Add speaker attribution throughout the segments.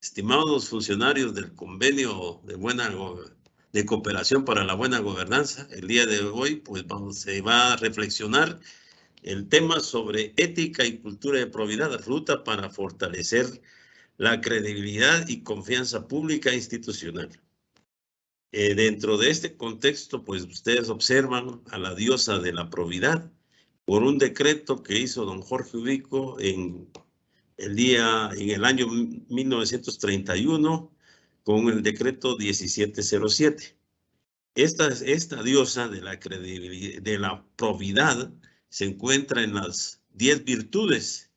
Speaker 1: Estimados funcionarios del Convenio de Cooperación para la Buena Gobernanza, el día de hoy pues se va a reflexionar el tema sobre ética y cultura de probidad, ruta para fortalecer la credibilidad y confianza pública e institucional. Dentro de este contexto, pues ustedes observan a la diosa de la probidad por un decreto que hizo don Jorge Ubico en el año 1931 con el decreto 1707. Esta diosa de la credibilidad, de la probidad, se encuentra en las 10 virtudes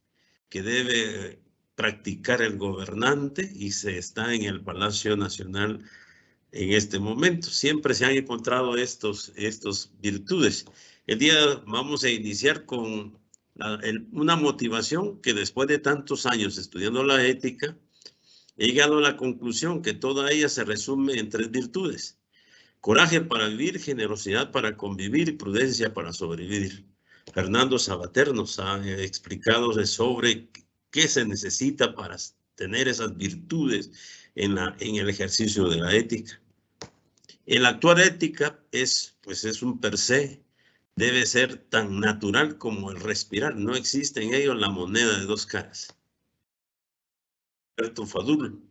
Speaker 1: que debe practicar el gobernante y se está en el Palacio Nacional en este momento. Siempre se han encontrado estos virtudes. El día vamos a iniciar con una motivación que después de tantos años estudiando la ética, he llegado a la conclusión que toda ella se resume en 3 virtudes. Coraje para vivir, generosidad para convivir y prudencia para sobrevivir. Fernando Savater nos ha explicado sobre qué se necesita para tener esas virtudes en el ejercicio de la ética. El actuar ética es un per se, debe ser tan natural como el respirar. No existe en ello la moneda de 2 caras. Alberto Fadul.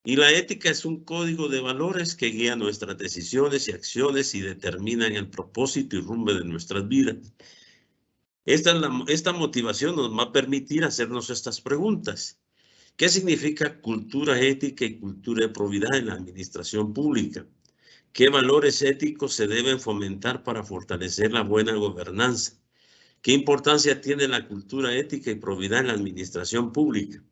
Speaker 1: Y la ética es un código de valores que guía nuestras decisiones y acciones y determinan el propósito y rumbo de nuestras vidas. Esta motivación nos va a permitir hacernos estas preguntas. ¿Qué significa cultura ética y cultura de probidad en la administración pública? ¿Qué valores éticos se deben fomentar para fortalecer la buena gobernanza? ¿Qué importancia tiene la cultura ética y probidad en la administración pública?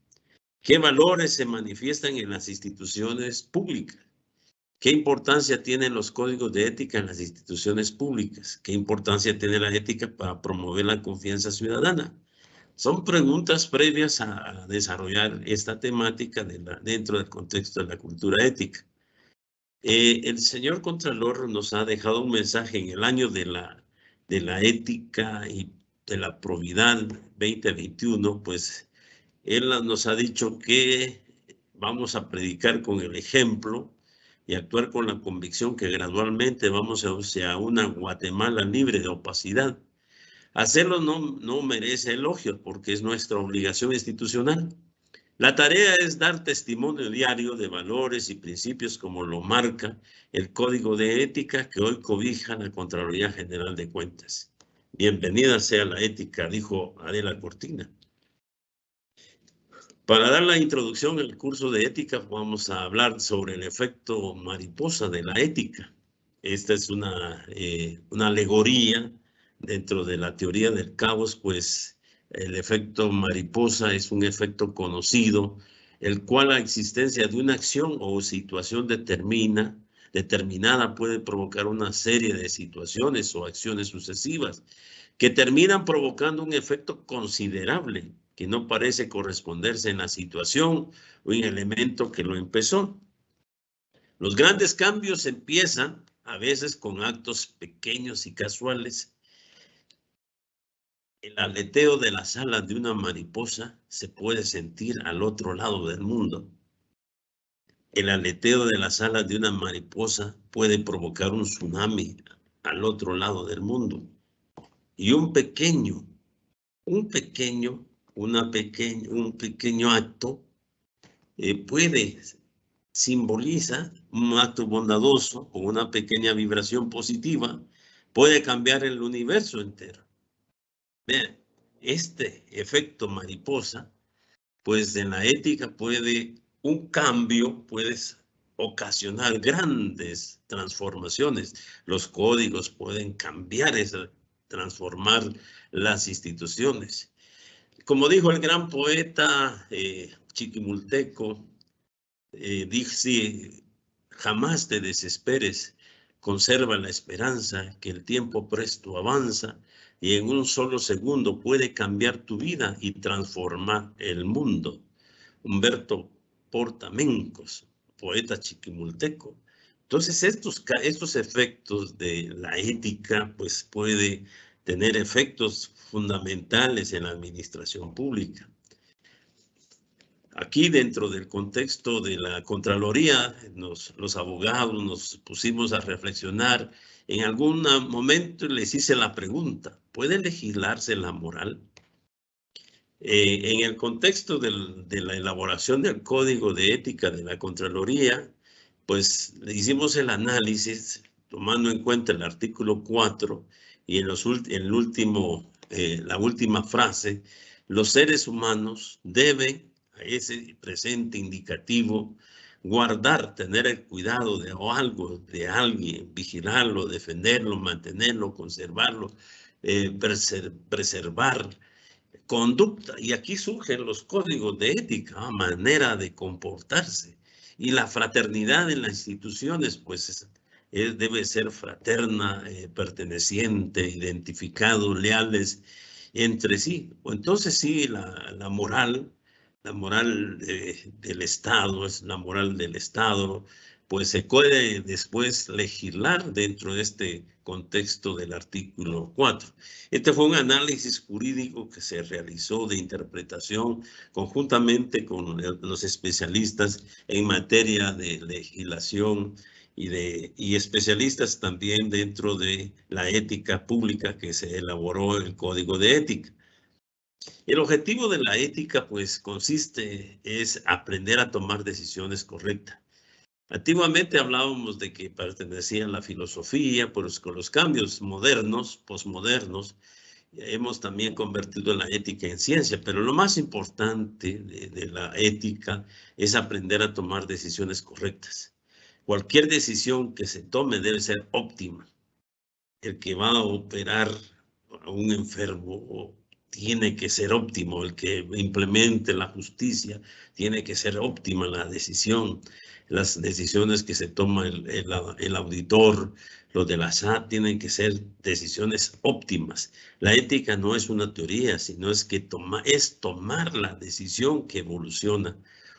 Speaker 1: ¿Qué valores se manifiestan en las instituciones públicas? ¿Qué importancia tienen los códigos de ética en las instituciones públicas? ¿Qué importancia tiene la ética para promover la confianza ciudadana? Son preguntas previas a desarrollar esta temática dentro del contexto de la cultura ética. El señor Contralor nos ha dejado un mensaje en el año de la ética y de la probidad 2021, pues él nos ha dicho que vamos a predicar con el ejemplo y actuar con la convicción que gradualmente vamos hacia una Guatemala libre de opacidad. Hacerlo no merece elogios porque es nuestra obligación institucional. La tarea es dar testimonio diario de valores y principios como lo marca el Código de Ética que hoy cobija la Contraloría General de Cuentas. Bienvenida sea la ética, dijo Adela Cortina. Para dar la introducción al curso de ética, vamos a hablar sobre el efecto mariposa de la ética. Esta es una alegoría dentro de la teoría del caos, pues el efecto mariposa es un efecto conocido, el cual la existencia de una acción o situación determinada puede provocar una serie de situaciones o acciones sucesivas que terminan provocando un efecto considerable que no parece corresponderse en la situación o en el elemento que lo empezó. Los grandes cambios empiezan a veces con actos pequeños y casuales. El aleteo de las alas de una mariposa se puede sentir al otro lado del mundo. El aleteo de las alas de una mariposa puede provocar un tsunami al otro lado del mundo. Y un pequeño acto simboliza un acto bondadoso o una pequeña vibración positiva, puede cambiar el universo entero. Vean, este efecto mariposa, pues en la ética un cambio puede ocasionar grandes transformaciones. Los códigos pueden cambiar, transformar las instituciones. Como dijo el gran poeta chiquimulteco, dice, jamás te desesperes, conserva la esperanza que el tiempo presto avanza y en un solo segundo puede cambiar tu vida y transformar el mundo. Humberto Portamencos, poeta chiquimulteco. Entonces estos efectos de la ética pues puede tener efectos fundamentales en la administración pública. Aquí dentro del contexto de la Contraloría, los abogados nos pusimos a reflexionar. En algún momento les hice la pregunta, ¿puede legislarse la moral? En el contexto de la elaboración del Código de Ética de la Contraloría, pues le hicimos el análisis tomando en cuenta el artículo 4 y en la última frase, los seres humanos deben, a ese presente indicativo, guardar, tener el cuidado de algo, de alguien, vigilarlo, defenderlo, mantenerlo, conservarlo, preservar conducta. Y aquí surgen los códigos de ética, manera de comportarse. Y la fraternidad en las instituciones, pues debe ser fraterna, perteneciente, identificado, leales entre sí. Entonces sí, la moral del Estado, es la moral del Estado, pues se puede después legislar dentro de este contexto del artículo 4. Este fue un análisis jurídico que se realizó de interpretación conjuntamente con los especialistas en materia de legislación y especialistas también dentro de la ética pública que se elaboró el Código de Ética. El objetivo de la ética, pues, es aprender a tomar decisiones correctas. Antiguamente hablábamos de que pertenecía a la filosofía, pues con los cambios modernos, posmodernos, hemos también convertido la ética en ciencia, pero lo más importante de la ética es aprender a tomar decisiones correctas. Cualquier decisión que se tome debe ser óptima. El que va a operar a un enfermo tiene que ser óptimo, el que implemente la justicia tiene que ser óptima la decisión. Las decisiones que se toma el auditor, los de la SAT, tienen que ser decisiones óptimas. La ética no es una teoría, sino es tomar la decisión que evoluciona.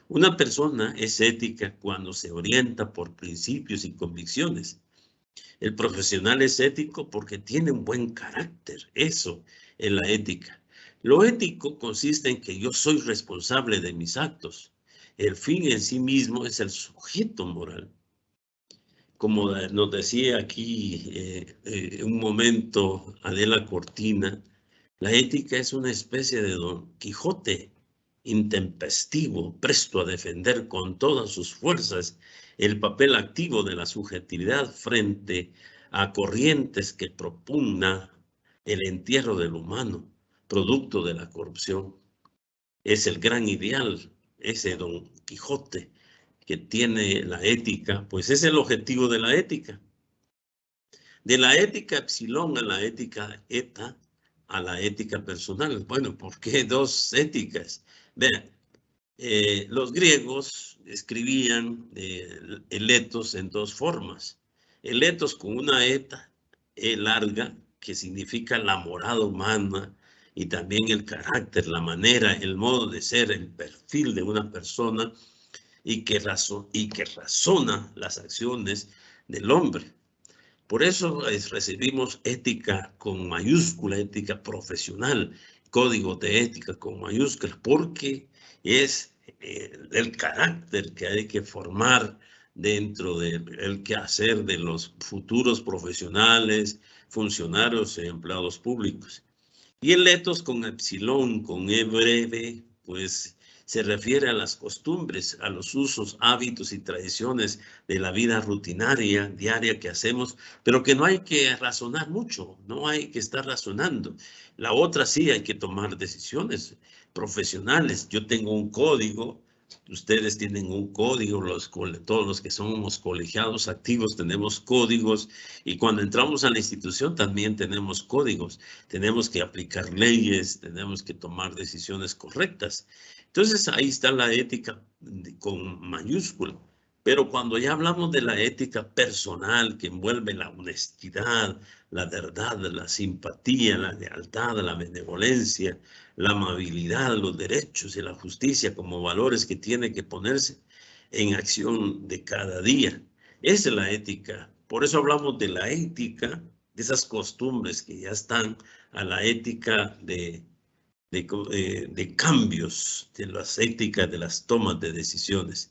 Speaker 1: Una persona es ética cuando se orienta por principios y convicciones. El profesional es ético porque tiene un buen carácter. Eso es la ética. Lo ético consiste en que yo soy responsable de mis actos. El fin en sí mismo es el sujeto moral. Como nos decía aquí un momento Adela Cortina, la ética es una especie de Don Quijote intempestivo, presto a defender con todas sus fuerzas el papel activo de la subjetividad frente a corrientes que propugnan el entierro del humano, producto de la corrupción. Es el gran ideal, ese Don Quijote que tiene la ética, pues es el objetivo de la ética. De la ética epsilon a la ética eta, a la ética personal. Bueno, ¿por qué dos éticas? Vean, los griegos escribían el etos en dos formas. El etos con una eta larga, que significa la moral humana, y también el carácter, la manera, el modo de ser, el perfil de una persona, y que razona las acciones del hombre. Por eso recibimos ética con mayúscula, ética profesional, código de ética con mayúsculas, porque es el carácter que hay que formar dentro del quehacer de los futuros profesionales, funcionarios y empleados públicos. Y el etos con epsilon, con e breve, pues se refiere a las costumbres, a los usos, hábitos y tradiciones de la vida rutinaria, diaria que hacemos, pero que no hay que razonar mucho, no hay que estar razonando. La otra sí hay que tomar decisiones profesionales. Yo tengo un código, ustedes tienen un código, todos los que somos colegiados activos tenemos códigos, y cuando entramos a la institución también tenemos códigos. Tenemos que aplicar leyes, tenemos que tomar decisiones correctas. Entonces ahí está la ética con mayúscula. Pero cuando ya hablamos de la ética personal que envuelve la honestidad, la verdad, la simpatía, la lealtad, la benevolencia, la amabilidad, los derechos y la justicia como valores que tiene que ponerse en acción de cada día. Esa es la ética. Por eso hablamos de la ética, de esas costumbres que ya están a la ética de de cambios de las éticas de las tomas de decisiones.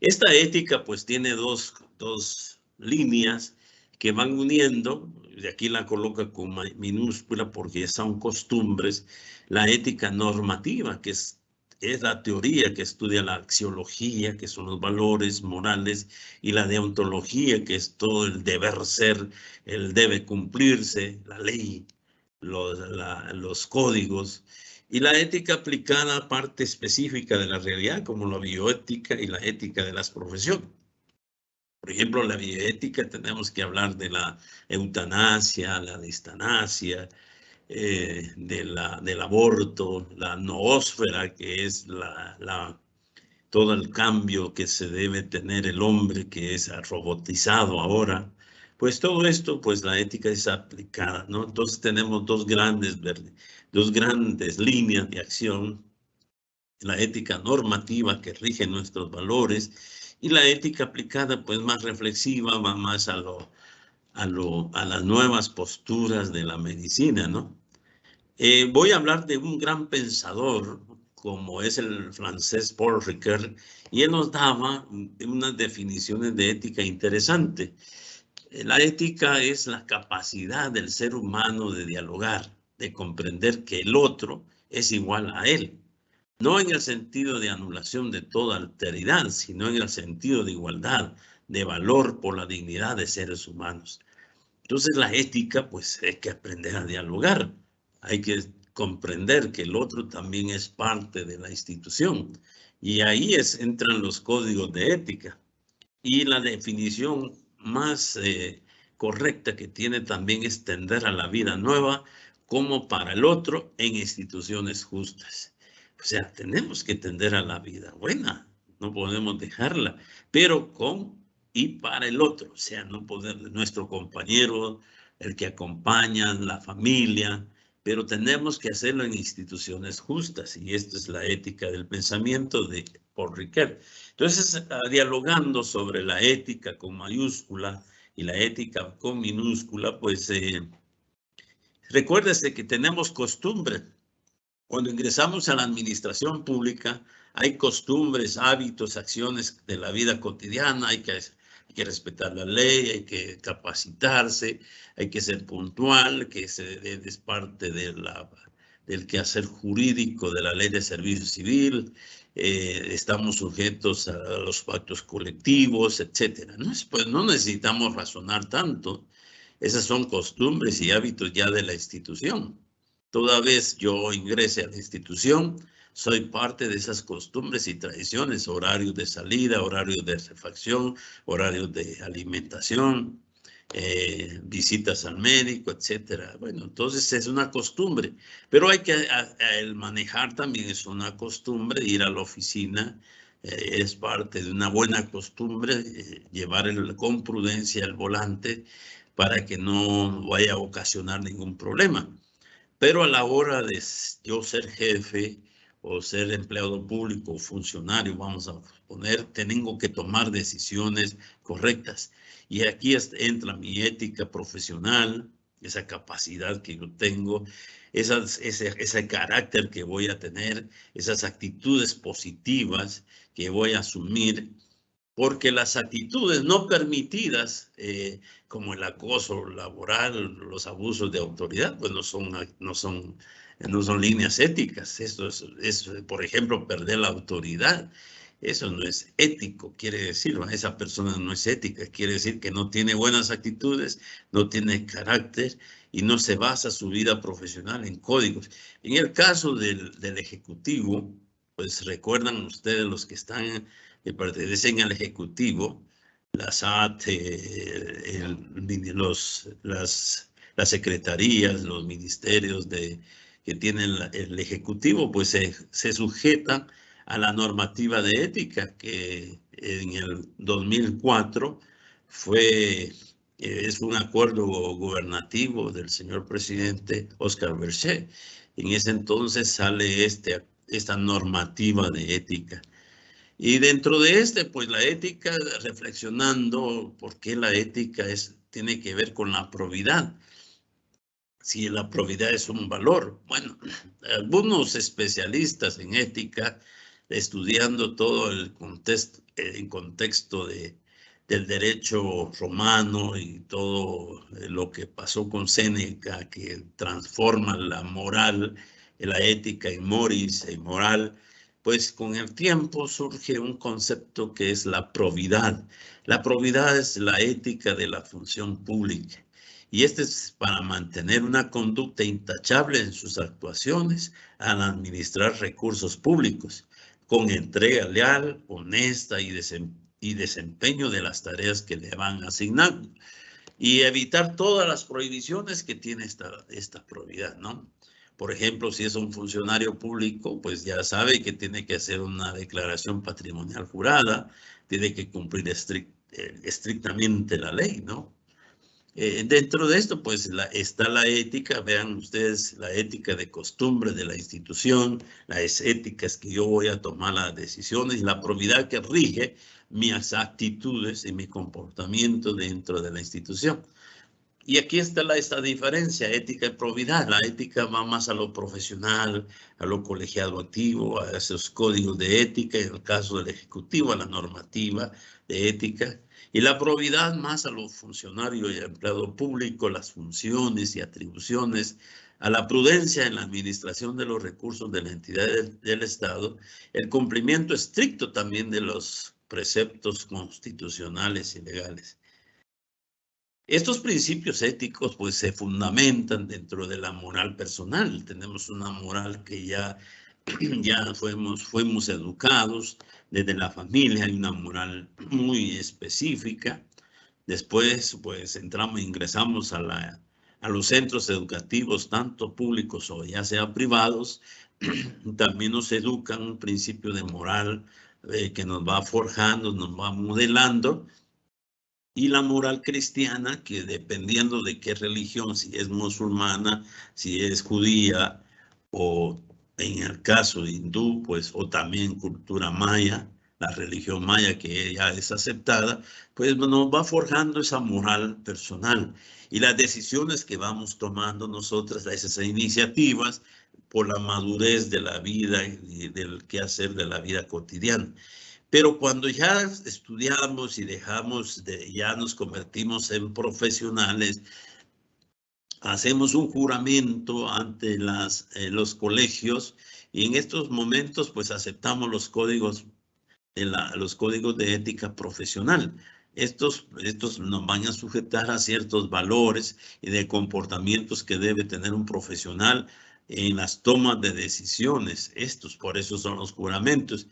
Speaker 1: Esta ética pues tiene dos líneas que van uniendo, y aquí la coloca con minúscula porque son costumbres, la ética normativa, que es la teoría que estudia la axiología, que son los valores morales, y la deontología, que es todo el deber ser, el debe cumplirse, la ley, los códigos, y la ética aplicada a parte específica de la realidad, como la bioética y la ética de las profesiones. Por ejemplo, la bioética tenemos que hablar de la eutanasia, la distanasia, del aborto, la noósfera, que es todo el cambio que se debe tener el hombre, que es robotizado ahora. Pues todo esto, pues la ética es aplicada, ¿no? Entonces tenemos dos grandes líneas de acción: la ética normativa que rige nuestros valores y la ética aplicada, pues más reflexiva, va más a las nuevas posturas de la medicina, ¿no? Voy a hablar de un gran pensador como es el francés Paul Ricoeur, y él nos daba unas definiciones de ética interesantes. La ética es la capacidad del ser humano de dialogar, de comprender que el otro es igual a él. No en el sentido de anulación de toda alteridad, sino en el sentido de igualdad, de valor por la dignidad de seres humanos. Entonces la ética, pues hay que aprender a dialogar. Hay que comprender que el otro también es parte de la institución. Y ahí entran los códigos de ética. Y la definición más correcta que tiene también es tender a la vida nueva como para el otro en instituciones justas. O sea, tenemos que tender a la vida buena, no podemos dejarla, pero con y para el otro, o sea, no poder nuestro compañero, el que acompaña, la familia, pero tenemos que hacerlo en instituciones justas, y esto es la ética del pensamiento de Paul Ricoeur. Entonces, dialogando sobre la ética con mayúscula y la ética con minúscula, pues recuérdese que tenemos costumbre. Cuando ingresamos a la administración pública, hay costumbres, hábitos, acciones de la vida cotidiana, hay que respetar la ley, hay que capacitarse, hay que ser puntual, que es parte del quehacer jurídico de la ley de servicio civil, estamos sujetos a los pactos colectivos, etc. Pues no necesitamos razonar tanto, esas son costumbres y hábitos ya de la institución. Toda vez yo ingrese a la institución, soy parte de esas costumbres y tradiciones: horarios de salida, horarios de refacción, horarios de alimentación, visitas al médico, etcétera. Bueno, entonces es una costumbre, pero hay que el manejar también es una costumbre, ir a la oficina es parte de una buena costumbre, llevar con prudencia el volante para que no vaya a ocasionar ningún problema. Pero a la hora de yo ser jefe o ser empleado público o funcionario, vamos a poner, tengo que tomar decisiones correctas. Y aquí entra mi ética profesional, esa capacidad que yo tengo, ese carácter que voy a tener, esas actitudes positivas que voy a asumir, porque las actitudes no permitidas, como el acoso laboral, los abusos de autoridad, pues no son líneas éticas. Esto es, por ejemplo, perder la autoridad. Eso no es ético, quiere decir, esa persona no es ética, quiere decir que no tiene buenas actitudes, no tiene carácter y no se basa su vida profesional en códigos. En el caso del Ejecutivo, pues recuerdan ustedes los que están que pertenecen al Ejecutivo, las AT, las secretarías, los ministerios que tienen el Ejecutivo, pues se sujetan a la normativa de ética que en el 2004 es un acuerdo gubernativo del señor presidente Oscar Berger. En ese entonces sale esta normativa de ética. Y dentro de pues la ética, reflexionando por qué la ética tiene que ver con la probidad. si la probidad es un valor. Bueno, algunos especialistas en ética, estudiando todo el contexto del derecho romano y todo lo que pasó con Séneca, que transforma la moral, la ética en moris, en moral, pues con el tiempo surge un concepto que es la probidad. La probidad es la ética de la función pública. Y este es para mantener una conducta intachable en sus actuaciones al administrar recursos públicos, con entrega leal, honesta y desempeño de las tareas que le van asignando. Y evitar todas las prohibiciones que tiene esta probidad, ¿no? Por ejemplo, si es un funcionario público, pues ya sabe que tiene que hacer una declaración patrimonial jurada, tiene que cumplir estrictamente la ley, ¿no? Dentro de esto, pues está la ética, vean ustedes, la ética de costumbre de la institución, las éticas que yo voy a tomar las decisiones, la probidad que rige mis actitudes y mi comportamiento dentro de la institución. Y aquí está esta diferencia, ética y probidad. La ética va más a lo profesional, a lo colegiado activo, a esos códigos de ética, en el caso del Ejecutivo, a la normativa de ética. Y la probidad más a lo funcionario y empleado público, las funciones y atribuciones, a la prudencia en la administración de los recursos de la entidad del Estado, el cumplimiento estricto también de los preceptos constitucionales y legales. Estos principios éticos pues se fundamentan dentro de la moral personal. Tenemos una moral que ya fuimos educados desde la familia, hay una moral muy específica. Después pues ingresamos a los centros educativos, tanto públicos o ya sea privados. También nos educan un principio de moral que nos va forjando, nos va modelando. Y la moral cristiana, que dependiendo de qué religión, si es musulmana, si es judía, o en el caso hindú, pues, o también cultura maya, la religión maya que ya es aceptada, pues nos va forjando esa moral personal. Y las decisiones que vamos tomando nosotras, esas iniciativas, por la madurez de la vida y del quehacer de la vida cotidiana. Pero cuando ya estudiamos y ya nos convertimos en profesionales, hacemos un juramento ante los colegios y en estos momentos pues aceptamos los códigos de ética profesional. Estos nos van a sujetar a ciertos valores y de comportamientos que debe tener un profesional en las tomas de decisiones. Por eso son los juramentos.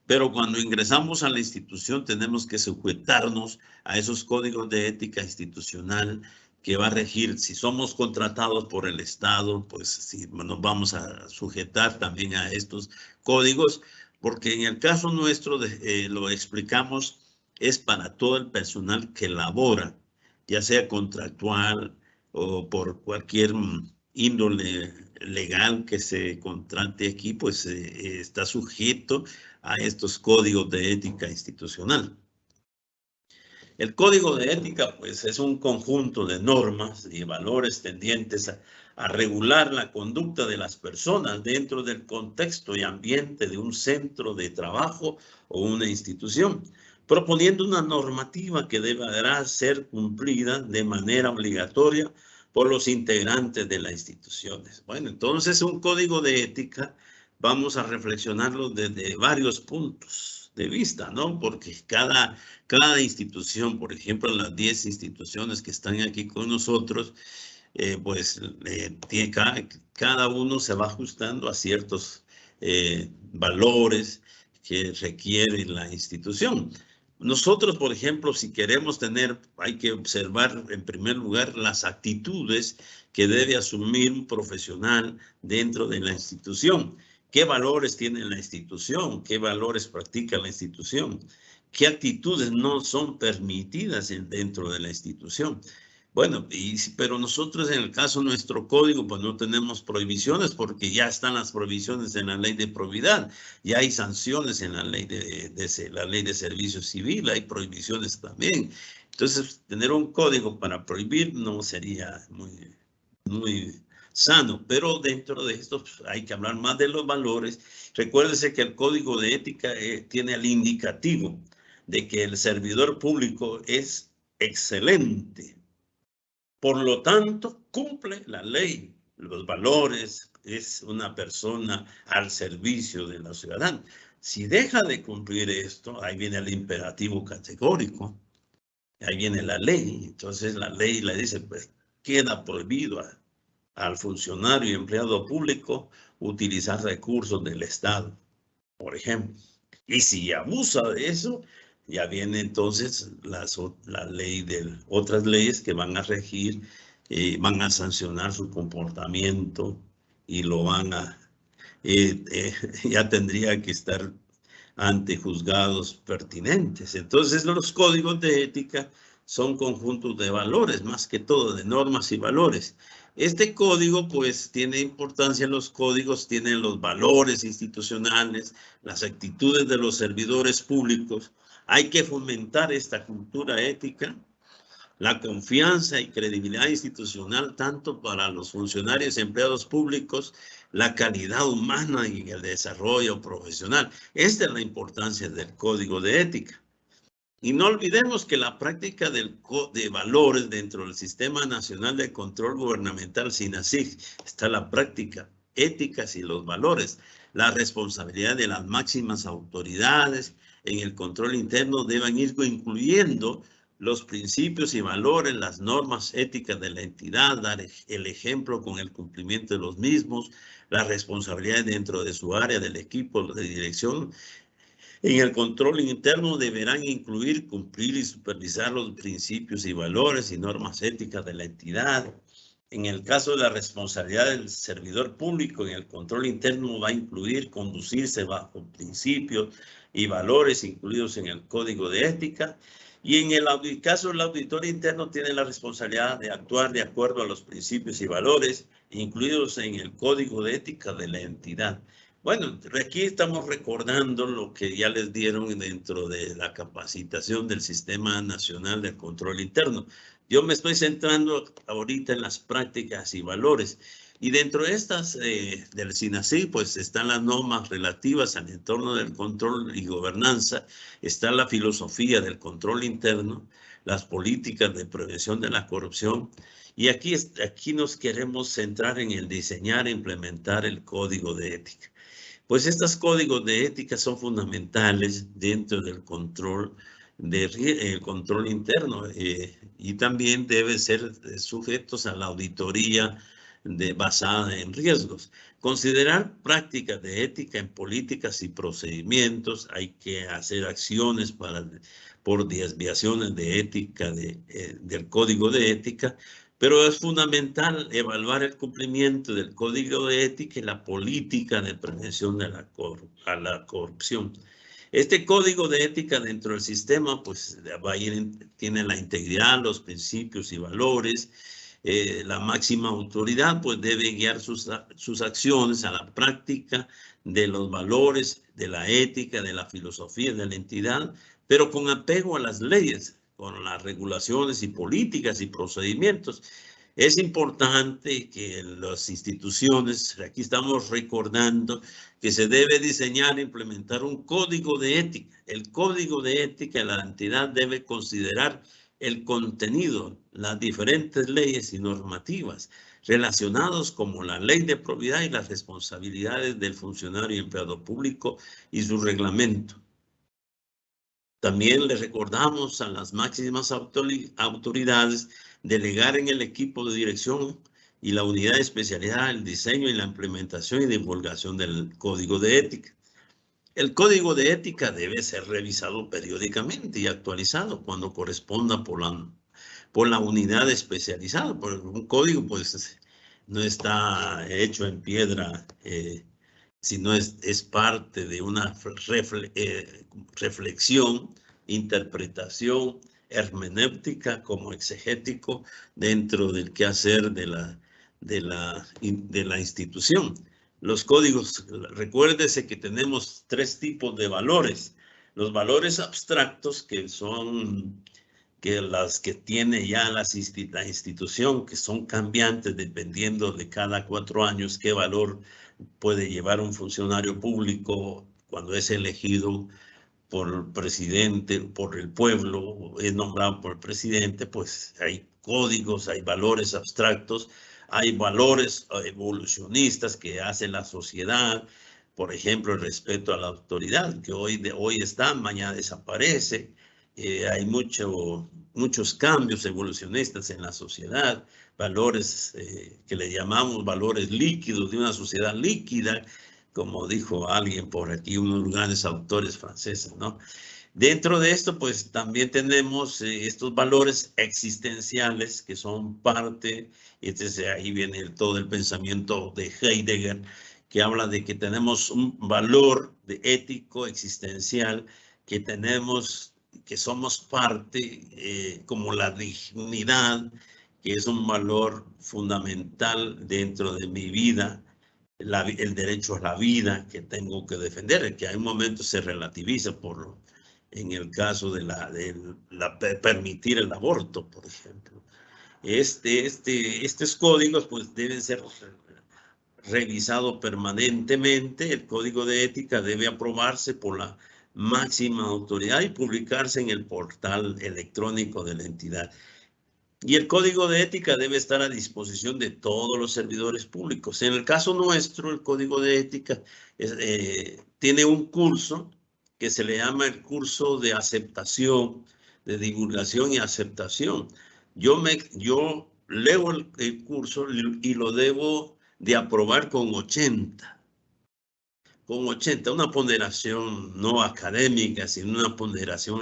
Speaker 1: Pero cuando ingresamos a la institución tenemos que sujetarnos a esos códigos de ética institucional que va a regir. Si somos contratados por el Estado, pues sí, nos vamos a sujetar también a estos códigos, porque en el caso nuestro, lo explicamos, es para todo el personal que labora, ya sea contractual o por cualquier índole legal que se contrate aquí, pues está sujeto a estos códigos de ética institucional. El código de ética, pues, es un conjunto de normas y valores tendientes a regular la conducta de las personas dentro del contexto y ambiente de un centro de trabajo o una institución, proponiendo una normativa que deberá ser cumplida de manera obligatoria por los integrantes de las instituciones. Bueno, entonces un código de ética vamos a reflexionarlo desde varios puntos de vista, ¿no? Porque cada institución, por ejemplo, las 10 instituciones que están aquí con nosotros, pues cada uno se va ajustando a ciertos valores que requiere la institución. Nosotros, por ejemplo, si queremos hay que observar en primer lugar las actitudes que debe asumir un profesional dentro de la institución. ¿Qué valores tiene la institución? ¿Qué valores practica la institución? ¿Qué actitudes no son permitidas dentro de la institución? Bueno, pero nosotros en el caso de nuestro código, pues no tenemos prohibiciones porque ya están las prohibiciones en la ley de probidad, ya hay sanciones en la ley de servicio civil, hay prohibiciones también. Entonces, tener un código para prohibir no sería muy sano, pero dentro de esto pues, hay que hablar más de los valores. Recuérdese que el código de ética tiene el indicativo de que el servidor público es excelente. Por lo tanto, cumple la ley, los valores, es una persona al servicio de la ciudadana. Si deja de cumplir esto, ahí viene el imperativo categórico, ahí viene la ley. Entonces la ley le dice, pues queda prohibido al funcionario y empleado público utilizar recursos del Estado, por ejemplo. Y si abusa de eso, ya viene entonces la ley de otras leyes que van a regir, van a sancionar su comportamiento y lo van a, ya tendría que estar ante juzgados pertinentes. Entonces los códigos de ética son conjuntos de valores, más que todo de normas y valores. Este código pues tiene importancia, los códigos tienen los valores institucionales, las actitudes de los servidores públicos. Hay que fomentar esta cultura ética, la confianza y credibilidad institucional tanto para los funcionarios y empleados públicos, la calidad humana y el desarrollo profesional. Esta es la importancia del código de ética. Y no olvidemos que la práctica de valores dentro del Sistema Nacional de Control Gubernamental, SINASIG, está la práctica, éticas y los valores. La responsabilidad de las máximas autoridades en el control interno deben ir incluyendo los principios y valores, las normas éticas de la entidad, dar el ejemplo con el cumplimiento de los mismos, las responsabilidades dentro de su área del equipo de dirección. En el control interno deberán incluir, cumplir y supervisar los principios y valores y normas éticas de la entidad. En el caso de la responsabilidad del servidor público, en el control interno va a incluir conducirse bajo principios y valores incluidos en el código de ética. Y en el caso del auditor interno tiene la responsabilidad de actuar de acuerdo a los principios y valores incluidos en el código de ética de la entidad. Bueno, aquí estamos recordando lo que ya les dieron dentro de la capacitación del Sistema Nacional de Control Interno. Yo me estoy centrando ahorita en las prácticas y valores. Y dentro de estas del SINASIG, pues están las normas relativas al entorno del control y gobernanza, está la filosofía del control interno, las políticas de prevención de la corrupción. Y aquí nos queremos centrar en el diseñar e implementar el código de ética. Pues estos códigos de ética son fundamentales dentro del control interno y también deben ser sujetos a la auditoría basada en riesgos. Considerar prácticas de ética en políticas y procedimientos. Hay que hacer acciones por desviaciones de ética del código de ética. Pero es fundamental evaluar el cumplimiento del código de ética y la política de prevención de a la corrupción. Este código de ética dentro del sistema pues tiene la integridad, los principios y valores. La máxima autoridad pues debe guiar sus acciones a la práctica de los valores, de la ética, de la filosofía de la entidad, pero con apego a las leyes, con las regulaciones y políticas y procedimientos. Es importante que las instituciones, aquí estamos recordando que se debe diseñar e implementar un código de ética. El código de ética de la entidad debe considerar el contenido, las diferentes leyes y normativas relacionados como la ley de probidad y las responsabilidades del funcionario y empleado público y su reglamento. También le recordamos a las máximas autoridades delegar en el equipo de dirección y la unidad de especialidad el diseño y la implementación y divulgación del código de ética. El código de ética debe ser revisado periódicamente y actualizado cuando corresponda por la unidad especializada, porque un código pues no está hecho en piedra, sino es parte de una reflexión, interpretación, hermenéutica como exegético dentro del quehacer de la institución. Los códigos, recuérdese que tenemos 3 tipos de valores. Los valores abstractos que que las que tiene ya la institución, que son cambiantes dependiendo de cada 4 años, qué valor puede llevar un funcionario público cuando es elegido por el presidente, por el pueblo, es nombrado por el presidente, pues hay códigos, hay valores abstractos, hay valores evolucionistas que hace la sociedad, por ejemplo, el respeto a la autoridad, que hoy está, mañana desaparece. Hay muchos cambios evolucionistas en la sociedad, valores que le llamamos valores líquidos, de una sociedad líquida, como dijo alguien por aquí, unos grandes autores franceses, ¿no? Dentro de esto, pues también tenemos estos valores existenciales que son parte, y entonces ahí viene todo el pensamiento de Heidegger, que habla de que tenemos un valor de ético existencial, que tenemos, que somos parte, como la dignidad, que es un valor fundamental dentro de mi vida, el derecho a la vida que tengo que defender, que hay momentos se relativiza en el caso de permitir el aborto, por ejemplo. Estos códigos pues deben ser revisados permanentemente. El código de ética debe aprobarse por la máxima autoridad y publicarse en el portal electrónico de la entidad. Y el código de ética debe estar a disposición de todos los servidores públicos. En el caso nuestro, el código de ética tiene un curso que se le llama el curso de aceptación, de divulgación y aceptación. Yo leo el curso y lo debo de aprobar con 80. Con 80, una ponderación no académica, sino una ponderación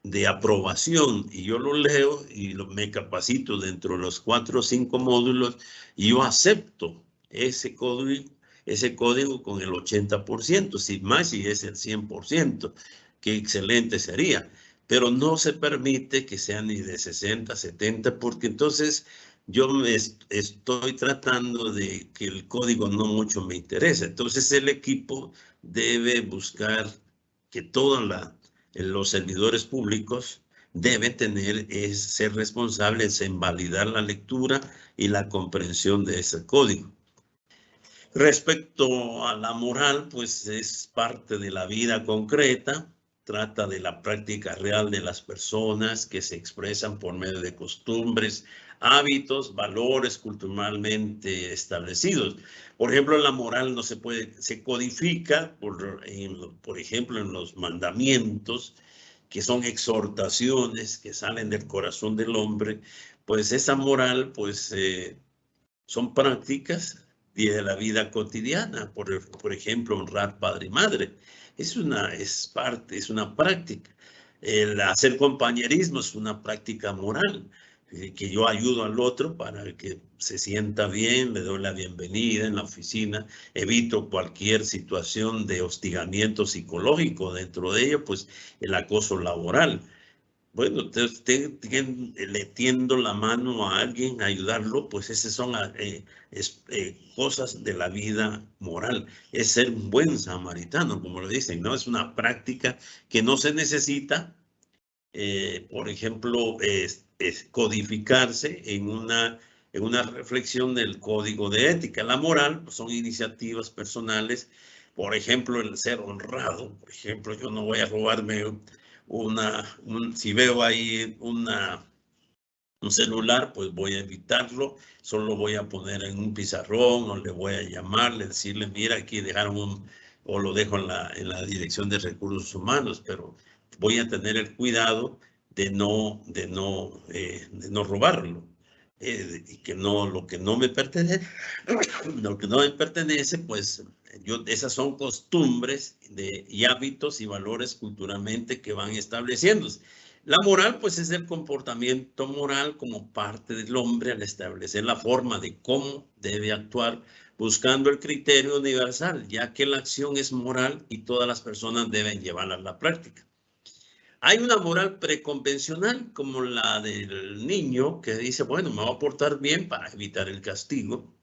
Speaker 1: de aprobación, y yo lo leo y me capacito dentro de los 4 o 5 módulos y yo acepto ese código con el 80%, si más, si es el 100%, qué excelente sería, pero no se permite que sea ni de 60, 70, porque entonces yo estoy tratando de que el código no mucho me interesa. Entonces el equipo debe buscar que los servidores públicos deben ser responsables en validar la lectura y la comprensión de ese código. Respecto a la moral, pues es parte de la vida concreta, trata de la práctica real de las personas que se expresan por medio de costumbres, hábitos, valores culturalmente establecidos. Por ejemplo, la moral no se codifica, por ejemplo, en los mandamientos, que son exhortaciones que salen del corazón del hombre. Pues esa moral, pues son prácticas de la vida cotidiana. Por ejemplo, honrar padre y madre. Es una práctica. El hacer compañerismo es una práctica moral, que yo ayudo al otro para que se sienta bien, le doy la bienvenida en la oficina, evito cualquier situación de hostigamiento psicológico, dentro de ello, pues el acoso laboral. Bueno, le tiendo la mano a alguien, a ayudarlo, pues esas son cosas de la vida moral. Es ser un buen samaritano, como lo dicen, ¿no? Es una práctica que no se necesita, por ejemplo, codificarse en una reflexión del código de ética. La moral pues, son iniciativas personales. Por ejemplo, el ser honrado. Por ejemplo, yo no voy a robarme si veo ahí un celular, pues voy a evitarlo, solo voy a poner en un pizarrón o le voy a llamarle, decirle, mira, aquí dejaron o lo dejo en la dirección de recursos humanos, pero voy a tener el cuidado de no robarlo. Y que lo que no me pertenece, pues esas son costumbres y hábitos y valores culturalmente que van estableciéndose. La moral, pues, es el comportamiento moral como parte del hombre al establecer la forma de cómo debe actuar, buscando el criterio universal, ya que la acción es moral y todas las personas deben llevarla a la práctica. Hay una moral preconvencional, como la del niño, que dice, bueno, me voy a portar bien para evitar el castigo.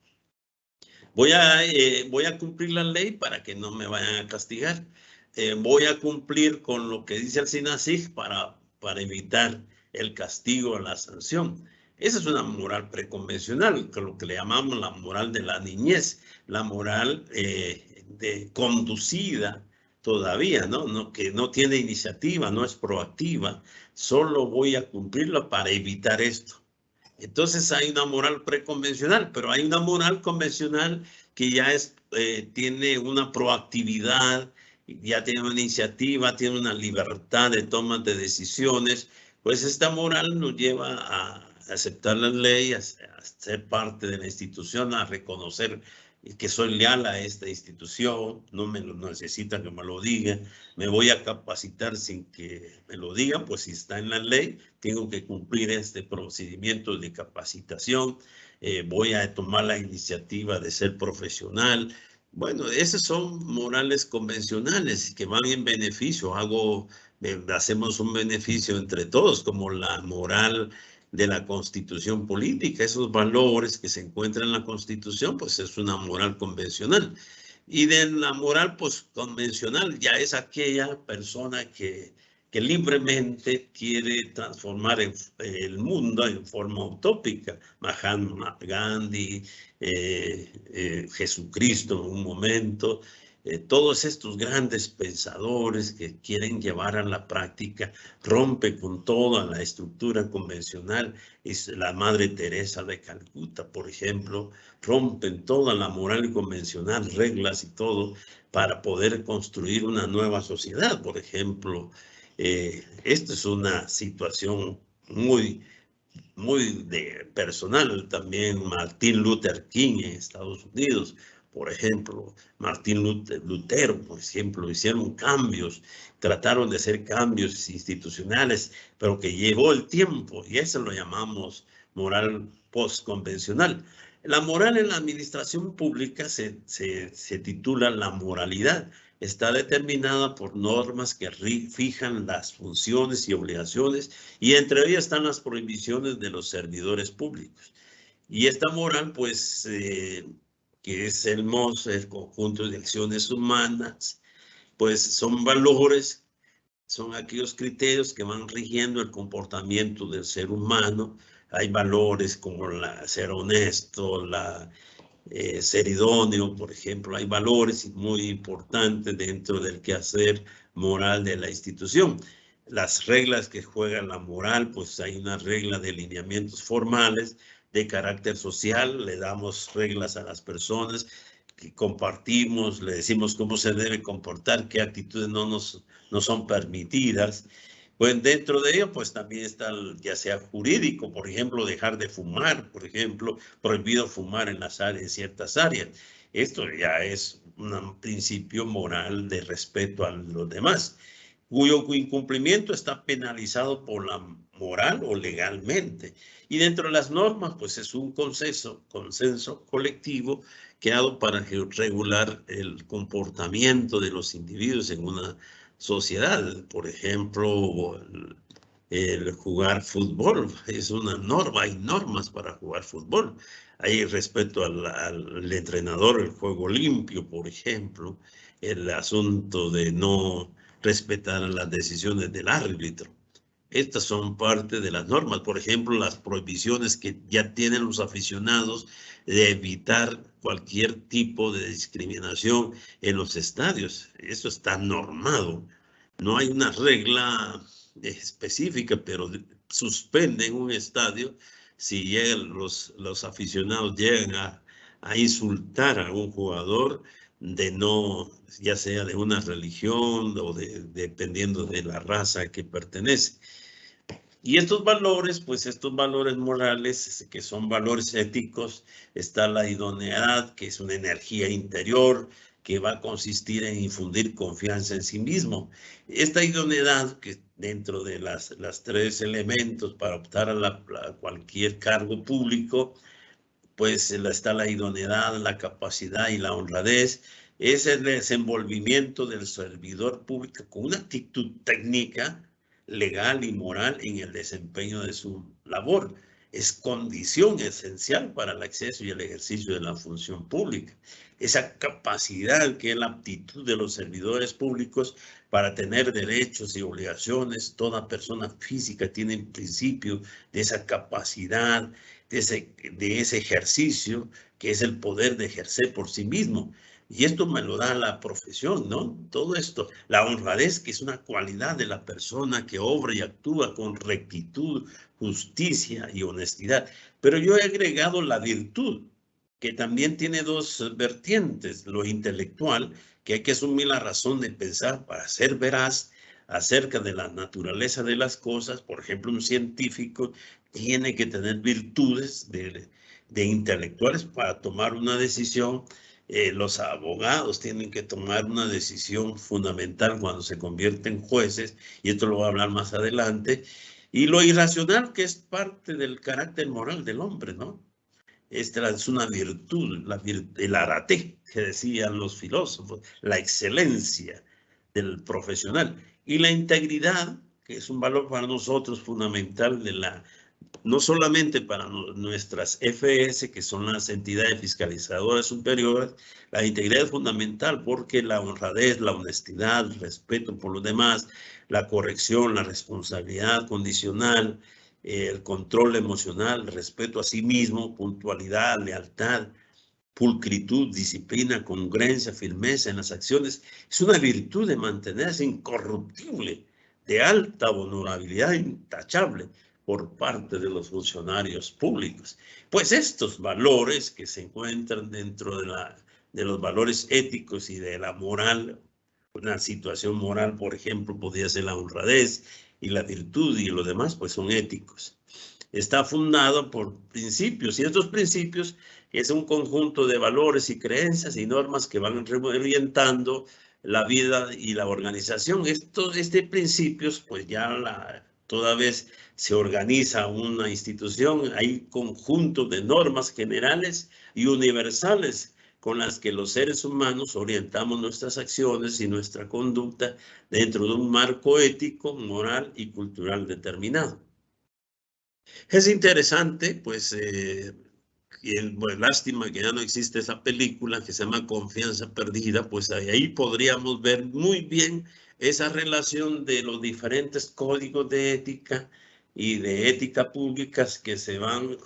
Speaker 1: Voy a cumplir la ley para que no me vayan a castigar. voy a cumplir con lo que dice el SINASIG para evitar el castigo o la sanción. Esa es una moral preconvencional, que lo que le llamamos la moral de la niñez, la moral conducida todavía, ¿no? Que no tiene iniciativa, no es proactiva, solo voy a cumplirla para evitar esto. Entonces hay una moral preconvencional, pero hay una moral convencional que ya tiene una proactividad, ya tiene una iniciativa, tiene una libertad de toma de decisiones. Pues esta moral nos lleva a aceptar las leyes, a ser parte de la institución, a reconocer que soy leal a esta institución, no me lo necesitan que me lo diga, me voy a capacitar sin que me lo digan, pues si está en la ley, tengo que cumplir este procedimiento de capacitación, voy a tomar la iniciativa de ser profesional. Bueno, esas son morales convencionales que van en beneficio, hacemos un beneficio entre todos, como la moral de la Constitución política, esos valores que se encuentran en la Constitución, pues es una moral convencional. Y de la moral pues convencional ya es aquella persona que libremente quiere transformar el mundo en forma utópica. Mahatma Gandhi, Jesucristo en un momento, todos estos grandes pensadores que quieren llevar a la práctica, rompe con toda la estructura convencional. Es la Madre Teresa de Calcuta, por ejemplo, rompen toda la moral convencional, reglas y todo, para poder construir una nueva sociedad. Por ejemplo, esta es una situación muy personal. También Martin Luther King en Estados Unidos, por ejemplo, Martín Lutero, por ejemplo, hicieron cambios, trataron de hacer cambios institucionales, pero que llevó el tiempo, y eso lo llamamos moral postconvencional. La moral en la administración pública se titula la moralidad. Está determinada por normas que fijan las funciones y obligaciones, y entre ellas están las prohibiciones de los servidores públicos. Y esta moral, pues, que es el MOS, el conjunto de acciones humanas, pues son valores, son aquellos criterios que van rigiendo el comportamiento del ser humano. Hay valores como ser honesto, ser idóneo, por ejemplo. Hay valores muy importantes dentro del quehacer moral de la institución. Las reglas que juega la moral, pues hay una regla de lineamientos formales de carácter social, le damos reglas a las personas que compartimos, le decimos cómo se debe comportar, qué actitudes no son permitidas. Pues dentro de ello, pues también está ya sea jurídico, por ejemplo, dejar de fumar, por ejemplo, prohibido fumar en ciertas áreas. Esto ya es un principio moral de respeto a los demás, cuyo incumplimiento está penalizado por la moral o legalmente. Y dentro de las normas, pues es un consenso colectivo creado para regular el comportamiento de los individuos en una sociedad. Por ejemplo, el jugar fútbol es una norma, hay normas para jugar fútbol. Hay respeto al entrenador, el juego limpio, por ejemplo, el asunto de no respetar las decisiones del árbitro. Estas son parte de las normas. Por ejemplo, las prohibiciones que ya tienen los aficionados de evitar cualquier tipo de discriminación en los estadios. Eso está normado. No hay una regla específica, pero suspenden un estadio si llegan los aficionados llegan a insultar a un jugador de no, ya sea de una religión o dependiendo de la raza que pertenece. Y estos valores, pues estos valores morales, que son valores éticos, está la idoneidad, que es una energía interior que va a consistir en infundir confianza en sí mismo. Esta idoneidad, que dentro de las tres elementos para optar a cualquier cargo público, pues está la idoneidad, la capacidad y la honradez. Es el desenvolvimiento del servidor público con una actitud técnica, legal y moral en el desempeño de su labor. es condición esencial para el acceso y el ejercicio de la función pública. Esa capacidad que es la aptitud de los servidores públicos para tener derechos y obligaciones. Toda persona física tiene en principio de esa capacidad, de ese ejercicio, que es el poder de ejercer por sí mismo. Y esto me lo da la profesión, ¿no? Todo esto, la honradez, que es una cualidad de la persona que obra y actúa con rectitud, justicia y honestidad. Pero yo he agregado la virtud, que también tiene dos vertientes: lo intelectual, que hay que asumir la razón de pensar para ser veraz acerca de la naturaleza de las cosas. Por ejemplo, un científico tiene que tener virtudes de intelectuales para tomar una decisión. Los abogados tienen que tomar una decisión fundamental cuando se convierten en jueces, y esto lo voy a hablar más adelante. Y lo irracional, que es parte del carácter moral del hombre, ¿no? Esta es una virtud, el arate, que decían los filósofos, la excelencia del profesional. Y la integridad, que es un valor para nosotros fundamental no solamente para nuestras FS, que son las entidades fiscalizadoras superiores. La integridad es fundamental porque la honradez, la honestidad, el respeto por los demás, la corrección, la responsabilidad condicional, el control emocional, el respeto a sí mismo, puntualidad, lealtad, pulcritud, disciplina, congruencia, firmeza en las acciones, es una virtud de mantenerse incorruptible, de alta honorabilidad intachable por parte de los funcionarios públicos. Pues estos valores que se encuentran dentro de los valores éticos y de la moral, una situación moral, por ejemplo, podría ser la honradez y la virtud, y los demás pues son éticos. Está fundado por principios, y estos principios es un conjunto de valores y creencias y normas que van orientando la vida y la organización. Este principios, pues ya toda vez se organiza una institución, hay conjuntos de normas generales y universales con las que los seres humanos orientamos nuestras acciones y nuestra conducta dentro de un marco ético, moral y cultural determinado. Es interesante, pues, bueno, lástima que ya no existe esa película que se llama Confianza Perdida. Pues ahí podríamos ver muy bien esa relación de los diferentes códigos de ética y de ética públicas que se van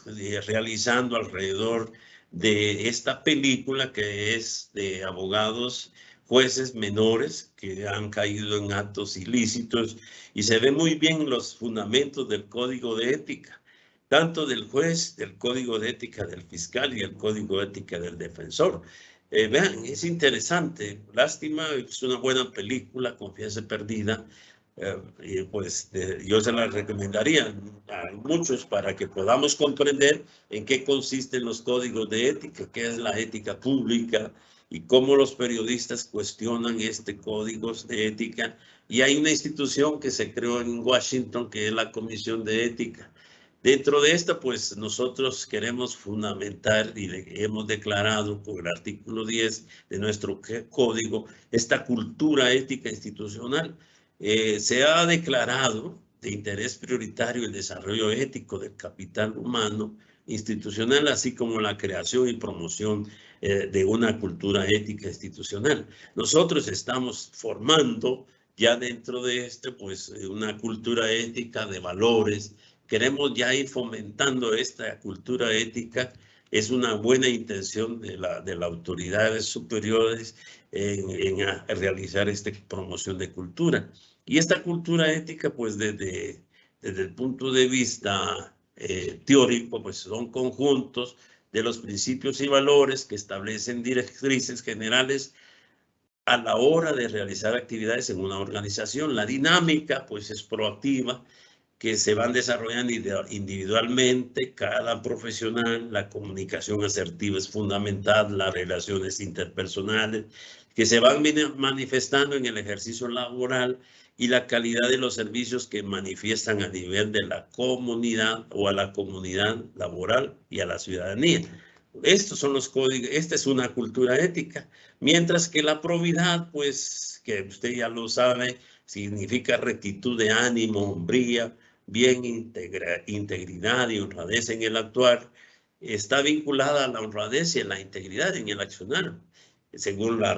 Speaker 1: realizando alrededor de esta película, que es de abogados, jueces menores que han caído en actos ilícitos, y se ve muy bien los fundamentos del código de ética, tanto del juez, del código de ética del fiscal y el código de ética del defensor. Vean, es interesante. Lástima, es una buena película, Confianza Perdida. Pues yo se la recomendaría a muchos para que podamos comprender en qué consisten los códigos de ética, qué es la ética pública y cómo los periodistas cuestionan códigos de ética. Y hay una institución que se creó en Washington, que es la Comisión de Ética. Dentro de esta, pues nosotros queremos fundamentar y hemos declarado por el artículo 10 de nuestro código esta cultura ética institucional. Se ha declarado de interés prioritario el desarrollo ético del capital humano institucional, así como la creación y promoción de una cultura ética institucional. Nosotros estamos formando ya dentro de pues una cultura ética de valores. Queremos ya ir fomentando esta cultura ética. Es una buena intención de las autoridades superiores en realizar esta promoción de cultura. Y esta cultura ética, pues desde el punto de vista teórico, pues son conjuntos de los principios y valores que establecen directrices generales a la hora de realizar actividades en una organización. La dinámica, pues, es proactiva, que se van desarrollando individualmente cada profesional. La comunicación asertiva es fundamental, las relaciones interpersonales que se van manifestando en el ejercicio laboral, y la calidad de los servicios que manifiestan a nivel de la comunidad o a la comunidad laboral y a la ciudadanía. Estos son los códigos. Esta es una cultura ética. Mientras que la probidad, pues, que usted ya lo sabe, significa rectitud de ánimo, hombría, bien, integridad y honradez en el actuar, está vinculada a la honradez y a la integridad en el accionar, según la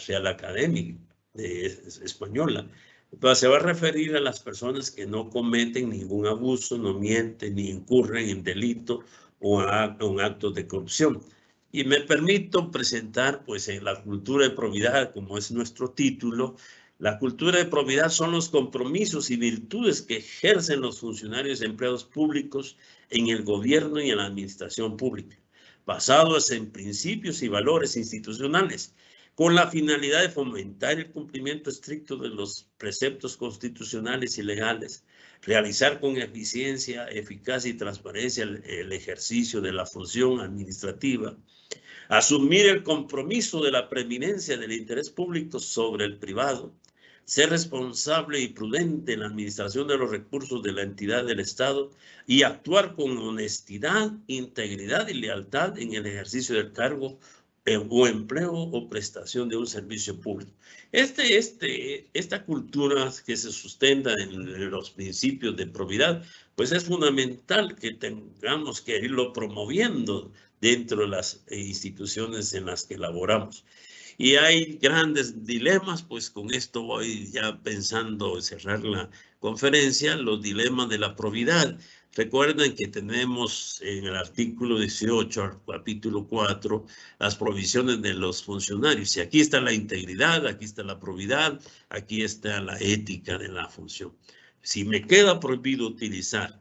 Speaker 1: Real Academia Española. Pero se va a referir a las personas que no cometen ningún abuso, no mienten ni incurren en delito o en actos de corrupción. Y me permito presentar, pues, en la cultura de probidad, como es nuestro título, la cultura de probidad son los compromisos y virtudes que ejercen los funcionarios y empleados públicos en el gobierno y en la administración pública, basados en principios y valores institucionales, con la finalidad de fomentar el cumplimiento estricto de los preceptos constitucionales y legales, realizar con eficiencia, eficacia y transparencia el ejercicio de la función administrativa, asumir el compromiso de la preeminencia del interés público sobre el privado, ser responsable y prudente en la administración de los recursos de la entidad del Estado y actuar con honestidad, integridad y lealtad en el ejercicio del cargo o empleo o prestación de un servicio público. Esta cultura que se sustenta en los principios de probidad, pues es fundamental que tengamos que irlo promoviendo dentro de las instituciones en las que laboramos. Y hay grandes dilemas, pues con esto voy ya pensando en cerrar la conferencia, los dilemas de la probidad. Recuerden que tenemos en el artículo 18, capítulo 4, las provisiones de los funcionarios. Y aquí está la integridad, aquí está la probidad, aquí está la ética de la función. Si me queda prohibido utilizar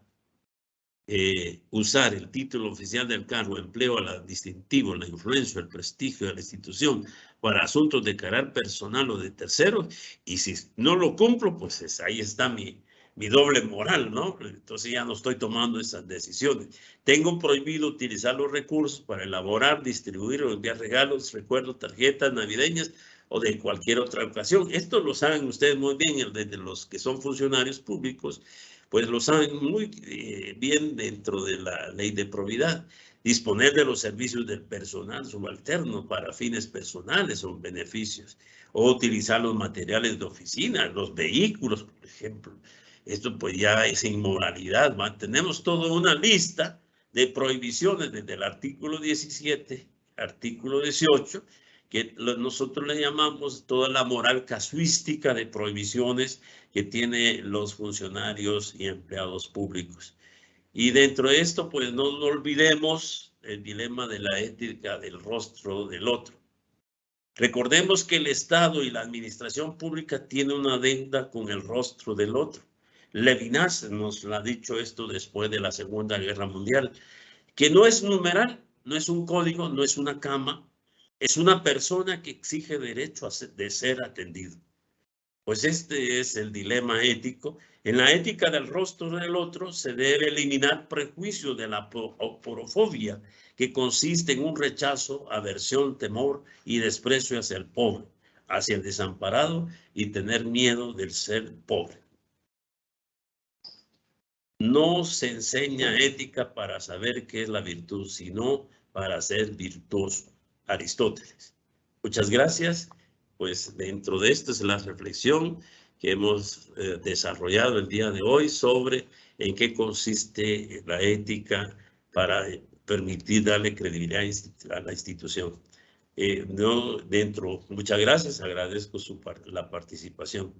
Speaker 1: usar el título oficial del cargo, empleo, la distintivo, la influencia, el prestigio de la institución para asuntos de carácter personal o de terceros, y si no lo cumplo, pues ahí está mi doble moral, ¿no? Entonces ya no estoy tomando esas decisiones. Tengo prohibido utilizar los recursos para elaborar, distribuir o enviar regalos, recuerdos, tarjetas navideñas o de cualquier otra ocasión. Esto lo saben ustedes muy bien, desde los que son funcionarios públicos, pues lo saben muy bien dentro de la ley de probidad. Disponer de los servicios del personal subalterno para fines personales o beneficios, o utilizar los materiales de oficina, los vehículos, por ejemplo. Esto pues ya es inmoralidad, ¿va? Tenemos toda una lista de prohibiciones desde el artículo 17, artículo 18, que nosotros le llamamos toda la moral casuística de prohibiciones que tienen los funcionarios y empleados públicos. Y dentro de esto, pues no olvidemos el dilema de la ética del rostro del otro. Recordemos que el Estado y la administración pública tienen una deuda con el rostro del otro. Levinas nos lo ha dicho esto después de la Segunda Guerra Mundial, que no es numeral, no es un código, no es una cama, es una persona que exige derecho de ser atendido. Pues este es el dilema ético. En la ética del rostro del otro se debe eliminar prejuicio de la porofobia, que consiste en un rechazo, aversión, temor y desprecio hacia el pobre, hacia el desamparado y tener miedo del ser pobre. No se enseña ética para saber qué es la virtud, sino para ser virtuoso. Aristóteles. Muchas gracias. Pues dentro de esto es la reflexión que hemos desarrollado el día de hoy sobre en qué consiste la ética para permitir darle credibilidad a la institución. Muchas gracias, agradezco la participación.